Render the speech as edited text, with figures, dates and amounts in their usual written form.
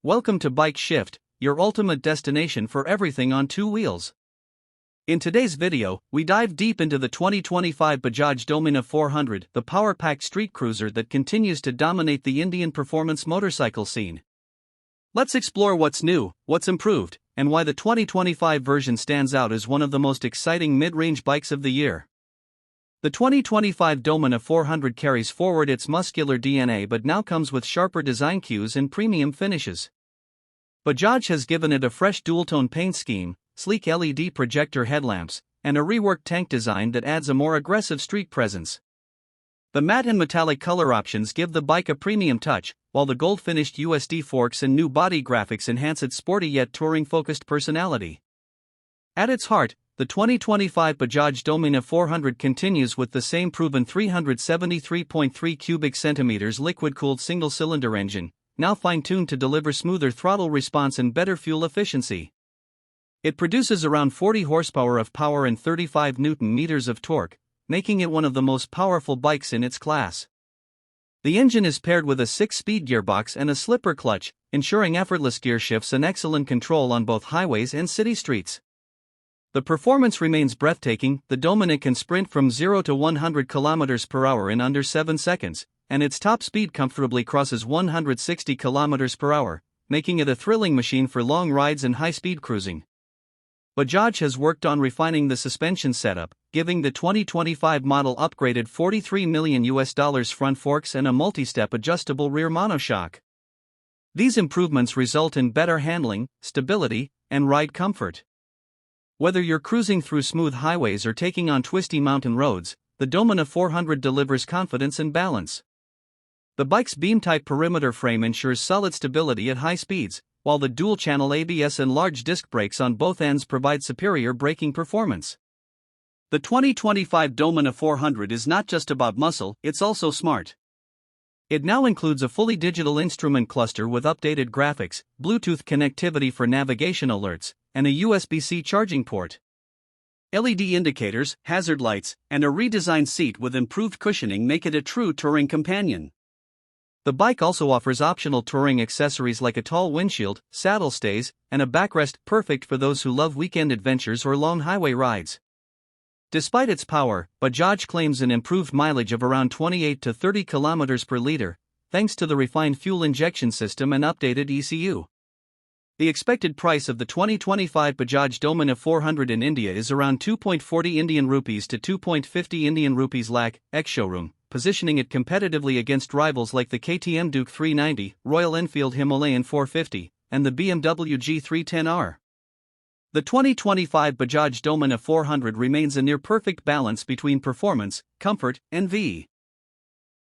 Welcome to Bike Shift, your ultimate destination for everything on two wheels. In today's video, we dive deep into the 2025 Bajaj Dominar 400, the power-packed street cruiser that continues to dominate the Indian performance motorcycle scene. Let's explore what's new, what's improved, and why the 2025 version stands out as one of the most exciting mid-range bikes of the year. The 2025 Dominar 400 carries forward its muscular DNA but now comes with sharper design cues and premium finishes. Bajaj has given it a fresh dual-tone paint scheme, sleek LED projector headlamps, and a reworked tank design that adds a more aggressive street presence. The matte and metallic color options give the bike a premium touch, while the gold-finished USD forks and new body graphics enhance its sporty yet touring-focused personality. At its heart, the 2025 Bajaj Dominar 400 continues with the same proven 373.3 cubic centimeters liquid-cooled single-cylinder engine, now fine-tuned to deliver smoother throttle response and better fuel efficiency. It produces around 40 horsepower of power and 35 Nm of torque, making it one of the most powerful bikes in its class. The engine is paired with a 6-speed gearbox and a slipper clutch, ensuring effortless gear shifts and excellent control on both highways and city streets. The performance remains breathtaking. The Dominar can sprint from 0 to 100 km per hour in under 7 seconds, and its top speed comfortably crosses 160 km per hour, making it a thrilling machine for long rides and high-speed cruising. Bajaj has worked on refining the suspension setup, giving the 2025 model upgraded $43 million front forks and a multi-step adjustable rear monoshock. These improvements result in better handling, stability, and ride comfort. Whether you're cruising through smooth highways or taking on twisty mountain roads, the Dominar 400 delivers confidence and balance. The bike's beam-type perimeter frame ensures solid stability at high speeds, while the dual-channel ABS and large disc brakes on both ends provide superior braking performance. The 2025 Dominar 400 is not just about muscle, it's also smart. It now includes a fully digital instrument cluster with updated graphics, Bluetooth connectivity for navigation alerts, and a USB-C charging port. LED indicators, hazard lights, and a redesigned seat with improved cushioning make it a true touring companion. The bike also offers optional touring accessories like a tall windshield, saddle stays, and a backrest, perfect for those who love weekend adventures or long highway rides. Despite its power, Bajaj claims an improved mileage of around 28 to 30 km per liter, thanks to the refined fuel injection system and updated ECU. The expected price of the 2025 Bajaj Dominar 400 in India is around 2.40 Indian rupees to 2.50 Indian rupees lakh, ex-showroom, positioning it competitively against rivals like the KTM Duke 390, Royal Enfield Himalayan 450, and the BMW G310R. The 2025 Bajaj Dominar 400 remains a near-perfect balance between performance, comfort, and VE.